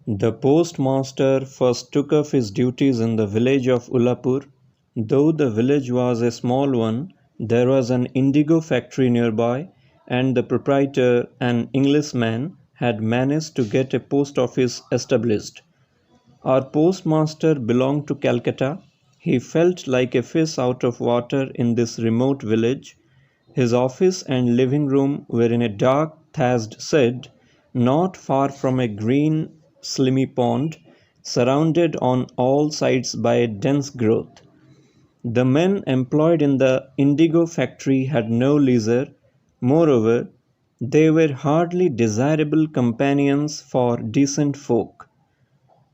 The postmaster first took up his duties in the village of Ullapur. Though the village was a small one, there was an indigo factory nearby, and the proprietor, an Englishman, had managed to get a post office established. Our postmaster belonged to Calcutta. He felt like a fish out of water in this remote village. His office and living room were in a dark thatched shed, not far from a green slimy pond, surrounded on all sides by a dense growth. The men employed in the indigo factory had no leisure. Moreover, they were hardly desirable companions for decent folk.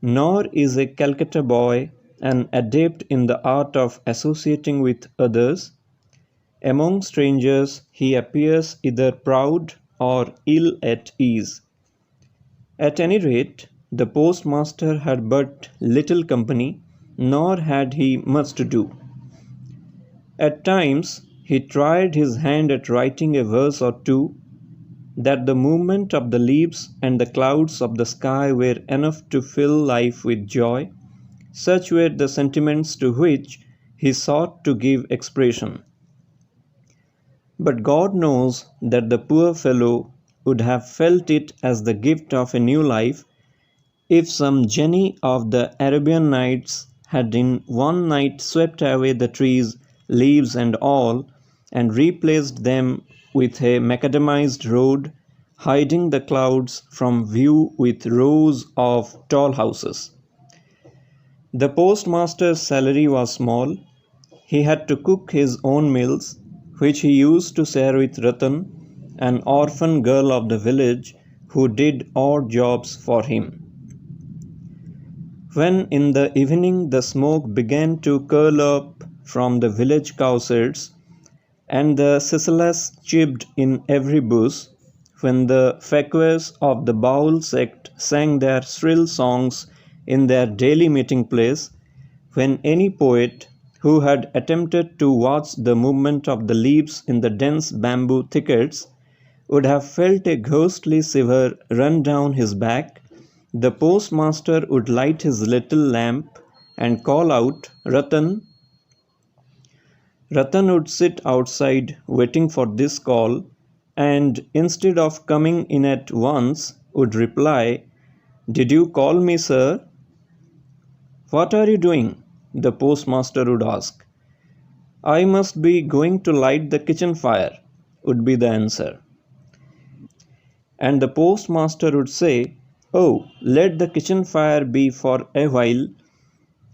Nor is a Calcutta boy an adept in the art of associating with others. Among strangers he appears either proud or ill at ease. At any rate, the postmaster had but little company, nor had he much to do. At times he tried his hand at writing a verse or two, that the movement of the leaves and the clouds of the sky were enough to fill life with joy. Such were the sentiments to which he sought to give expression. But God knows that the poor fellow would have felt it as the gift of a new life if some genie of the Arabian Nights had in one night swept away the trees, leaves and all, and replaced them with a macadamized road, hiding the clouds from view with rows of tall houses. The postmaster's salary was small. He had to cook his own meals, which he used to share with Ratan, an orphan girl of the village who did odd jobs for him. When in the evening the smoke began to curl up from the village cowsheds, and the cicalas chirped in every bush, when the fakirs of the Baul sect sang their shrill songs in their daily meeting place, when any poet who had attempted to watch the movement of the leaves in the dense bamboo thickets would have felt a ghostly shiver run down his back, the postmaster would light his little lamp and call out, "Ratan." Ratan would sit outside waiting for this call, and instead of coming in at once, would reply, "Did you call me, sir?" "What are you doing?" the postmaster would ask. "I must be going to light the kitchen fire," would be the answer. And the postmaster would say, "Oh, let the kitchen fire be for a while.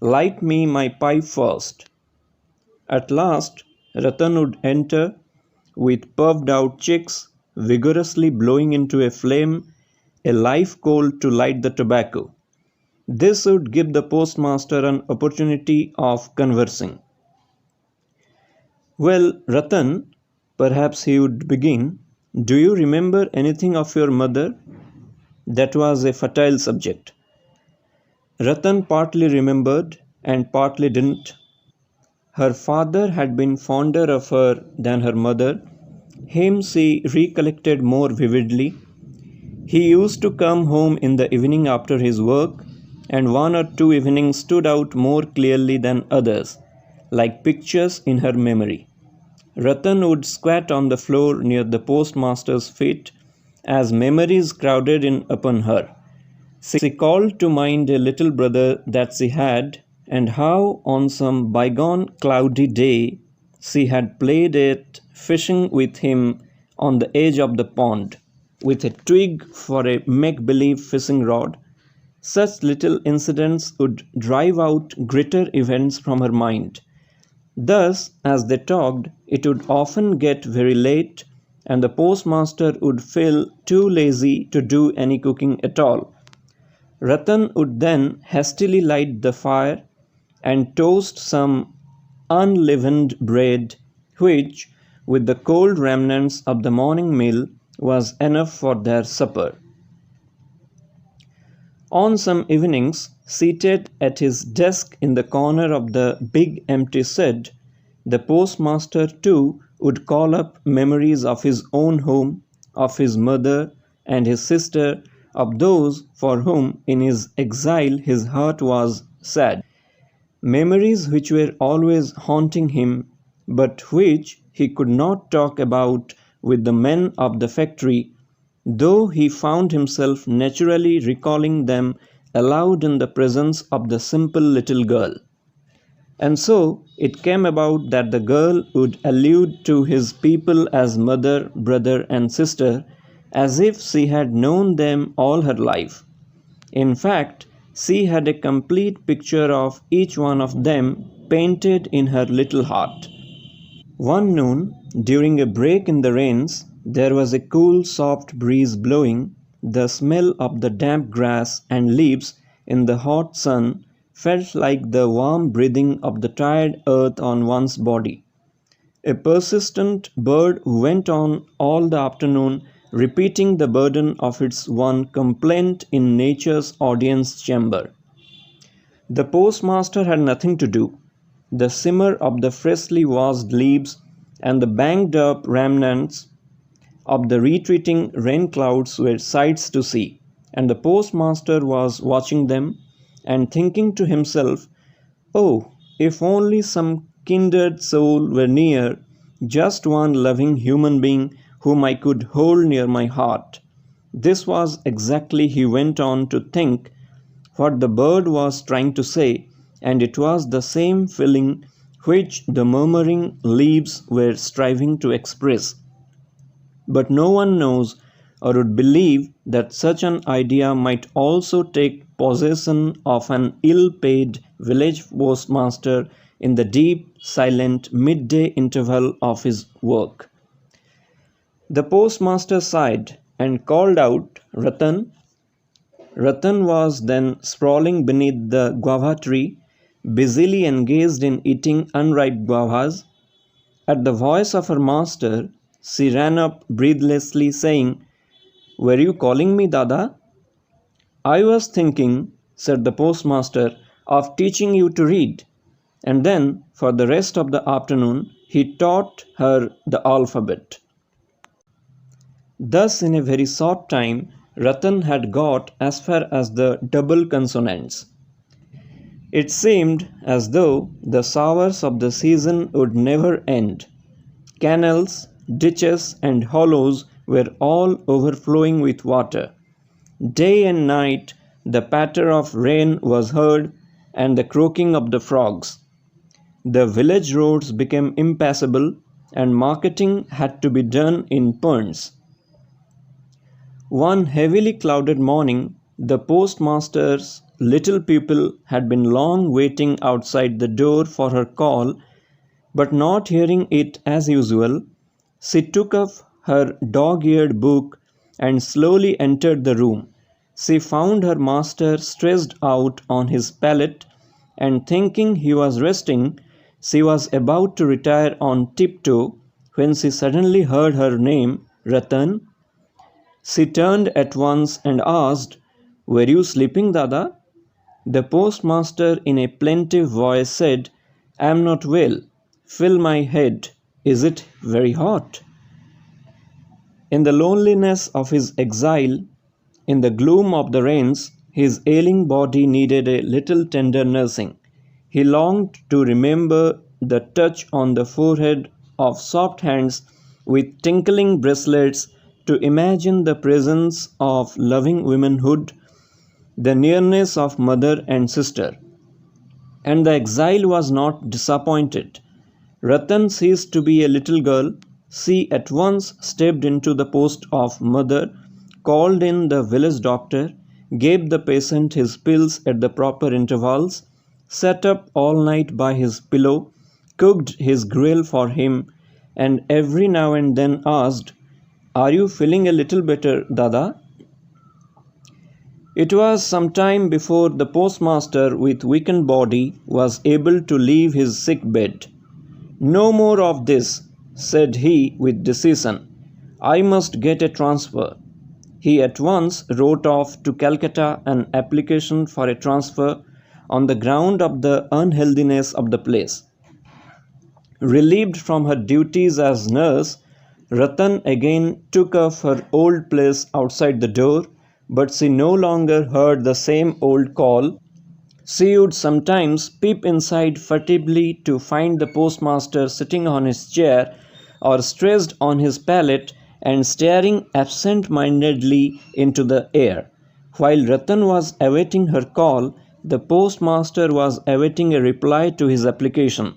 Light me my pipe first." At last Ratan would enter, with puffed out cheeks, vigorously blowing into a flame a live coal to light the tobacco. This would give the postmaster an opportunity of conversing. "Well, Ratan," perhaps he would begin, "do you remember anything of your mother?" That was a fertile subject. Ratan partly remembered and partly didn't. Her father had been fonder of her than her mother. Him she recollected more vividly. He used to come home in the evening after his work, and one or two evenings stood out more clearly than others, like pictures in her memory. Ratan would squat on the floor near the postmaster's feet as memories crowded in upon her. She called to mind a little brother that she had, and how on some bygone cloudy day she had played at fishing with him on the edge of the pond, with a twig for a make-believe fishing rod. Such little incidents would drive out greater events from her mind. Thus, as they talked, it would often get very late, and the postmaster would feel too lazy to do any cooking at all. Ratan would then hastily light the fire and toast some unleavened bread, which, with the cold remnants of the morning meal, was enough for their supper. On some evenings, seated at his desk in the corner of the big empty shed, the postmaster too would call up memories of his own home, of his mother and his sister, of those for whom in his exile his heart was sad, memories which were always haunting him, but which he could not talk about with the men of the factory, though he found himself naturally recalling them aloud in the presence of the simple little girl. And so it came about that the girl would allude to his people as mother, brother, and sister, as if she had known them all her life. In fact, she had a complete picture of each one of them painted in her little heart. One noon, during a break in the rains, there was a cool, soft breeze blowing. The smell of the damp grass and leaves in the hot sun felt like the warm breathing of the tired earth on one's body. A persistent bird went on all the afternoon repeating the burden of its one complaint in nature's audience chamber. The postmaster had nothing to do. The simmer of the freshly washed leaves and the banked up remnants of the retreating rain clouds were sights to see, and the postmaster was watching them and thinking to himself, "Oh, if only some kindred soul were near, just one loving human being whom I could hold near my heart." This was exactly, he went on to think, what the bird was trying to say, and it was the same feeling which the murmuring leaves were striving to express. But no one knows or would believe that such an idea might also take possession of an ill paid village postmaster in the deep, silent midday interval of his work. The postmaster sighed and called out, "Ratan." Ratan was then sprawling beneath the guava tree, busily engaged in eating unripe guavas. At the voice of her master, she ran up breathlessly, saying, "Were you calling me, Dada?" "I was thinking," said the postmaster, "of teaching you to read." And then, for the rest of the afternoon, he taught her the alphabet. Thus, in a very short time, Ratan had got as far as the double consonants. It seemed as though the showers of the season would never end. Canals, ditches, and hollows were all overflowing with water. Day and night the patter of rain was heard and the croaking of the frogs. The village roads became impassable and marketing had to be done in punts. One heavily clouded morning, the postmaster's little pupil had been long waiting outside the door for her call, but not hearing it as usual, she took up her dog-eared book and slowly entered the room. She found her master stretched out on his pallet, and thinking he was resting, she was about to retire on tiptoe when she suddenly heard her name, Ratan. She turned at once and asked, "Were you sleeping, Dada?" The postmaster in a plaintive voice said, "I am not well. Feel my head. Is it very hot?" In the loneliness of his exile, in the gloom of the rains, his ailing body needed a little tender nursing. He longed to remember the touch on the forehead of soft hands with tinkling bracelets, to imagine the presence of loving womanhood, the nearness of mother and sister. And the exile was not disappointed. Ratan ceased to be a little girl. She at once stepped into the post of mother, called in the village doctor, gave the patient his pills at the proper intervals, sat up all night by his pillow, cooked his gruel for him, and every now and then asked, "Are you feeling a little better, Dada?" It was some time before the postmaster with weakened body was able to leave his sick bed. "No more of this," said he with decision. "I must get a transfer." He at once wrote off to Calcutta an application for a transfer on the ground of the unhealthiness of the place. Relieved from her duties as nurse, Ratan again took up her old place outside the door, but she no longer heard the same old call. She would sometimes peep inside furtively to find the postmaster sitting on his chair or stretched on his pallet and staring absent-mindedly into the air. While Ratan was awaiting her call, the postmaster was awaiting a reply to his application.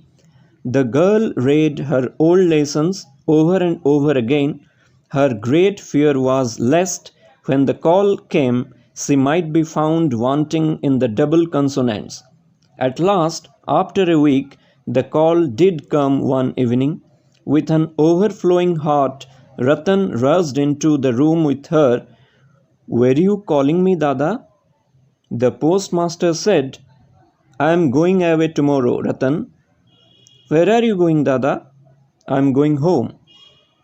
The girl read her old lessons over and over again. Her great fear was lest, when the call came, she might be found wanting in the double consonants. At last, after a week, the call did come one evening. With an overflowing heart, Ratan rushed into the room with her. "Were you calling me, Dada?" The postmaster said, "I am going away tomorrow, Ratan." "Where are you going, Dada?" "I am going home."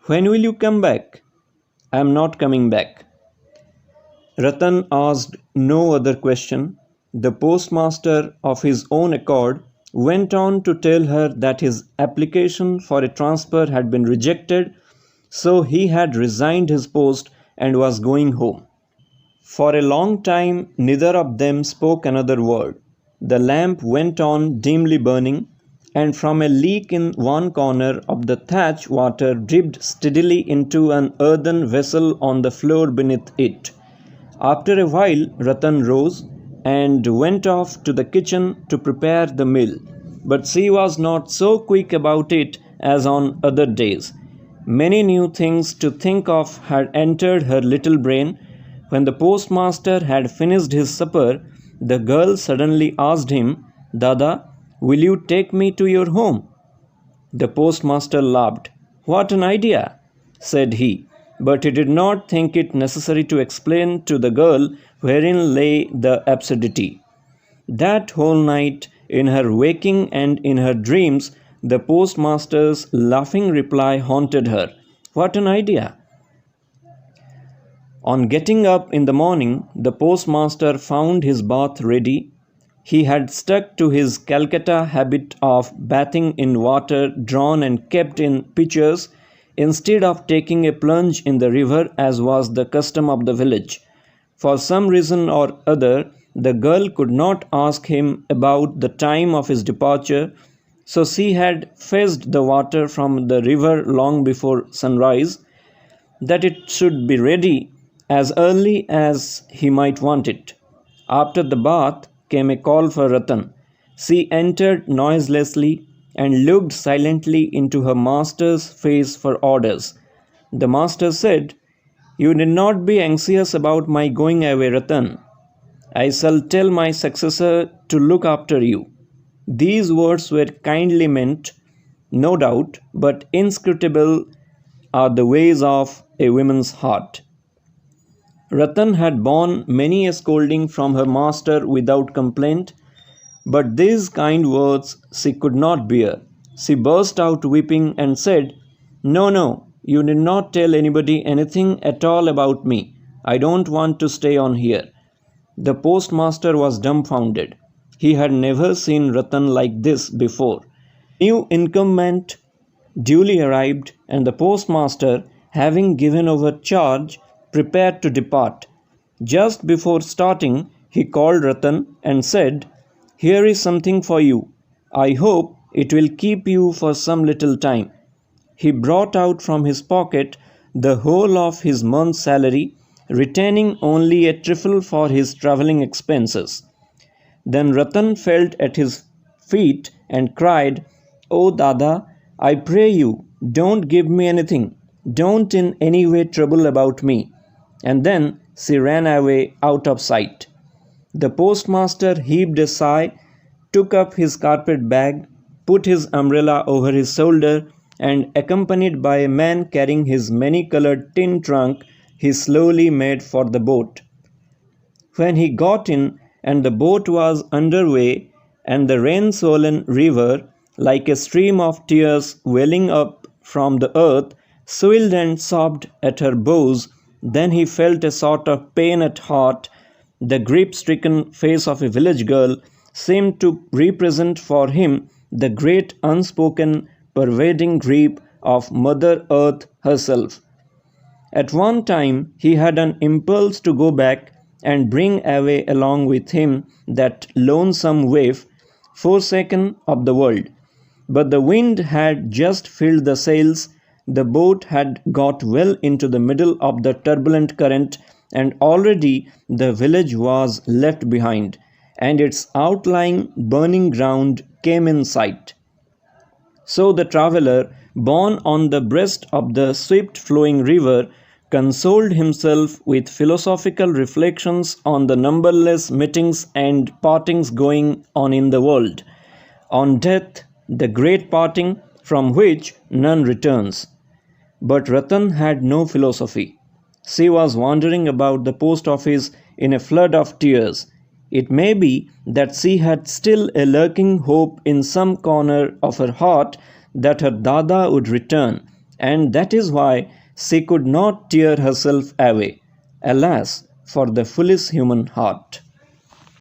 "When will you come back?" "I am not coming back." Ratan asked no other question. The postmaster, of his own accord, went on to tell her that his application for a transfer had been rejected, so he had resigned his post and was going home. For a long time neither of them spoke another word. The lamp went on dimly burning, and from a leak in one corner of the thatch water dripped steadily into an earthen vessel on the floor beneath it. After a while Ratan rose and went off to the kitchen to prepare the meal, but she was not so quick about it as on other days. Many new things to think of had entered her little brain. When the postmaster had finished his supper, the girl suddenly asked him, "Dada, will you take me to your home?" The postmaster laughed. "What an idea!" said he, but he did not think it necessary to explain to the girl wherein lay the absurdity. That whole night, in her waking and in her dreams, the postmaster's laughing reply haunted her. What an idea! On getting up in the morning, the postmaster found his bath ready. He had stuck to his Calcutta habit of bathing in water drawn and kept in pitchers, instead of taking a plunge in the river as was the custom of the village. For some reason or other, the girl could not ask him about the time of his departure, so she had fetched the water from the river long before sunrise, that it should be ready as early as he might want it. After the bath came a call for Ratan. She entered noiselessly and looked silently into her master's face for orders. The master said, "You need not be anxious about my going away, Ratan. I shall tell my successor to look after you." These words were kindly meant, no doubt, but inscrutable are the ways of a woman's heart. Ratan had borne many a scolding from her master without complaint, but these kind words she could not bear. She burst out weeping and said, "No, no, you need not tell anybody anything at all about me. I don't want to stay on here." The postmaster was dumbfounded. He had never seen Ratan like this before. New incumbent duly arrived, and the postmaster, having given over charge, prepared to depart. Just before starting, he called Ratan and said, "Here is something for you. I hope it will keep you for some little time." He brought out from his pocket the whole of his month's salary, retaining only a trifle for his travelling expenses. Then Ratan fell at his feet and cried, "Oh Dada, I pray you, don't give me anything. Don't in any way trouble about me." And then she ran away out of sight. The postmaster heaved a sigh, took up his carpet bag, put his umbrella over his shoulder, and accompanied by a man carrying his many-coloured tin trunk, he slowly made for the boat. When he got in and the boat was under way, and the rain-swollen river, like a stream of tears welling up from the earth, swilled and sobbed at her bows, then he felt a sort of pain at heart. The grief-stricken face of a village girl seemed to represent for him the great unspoken, pervading grief of Mother Earth herself. At one time he had an impulse to go back, and bring away along with him that lonesome waif, forsaken of the world. But the wind had just filled the sails, the boat had got well into the middle of the turbulent current, and already the village was left behind, and its outlying burning ground came in sight. So the traveller, born on the breast of the swift flowing river, consoled himself with philosophical reflections on the numberless meetings and partings going on in the world, on death, the great parting from which none returns. But Ratan had no philosophy. She was wandering about the post office in a flood of tears. It may be that she had still a lurking hope in some corner of her heart that her Dada would return, and that is why she could not tear herself away. Alas, for the foolish human heart!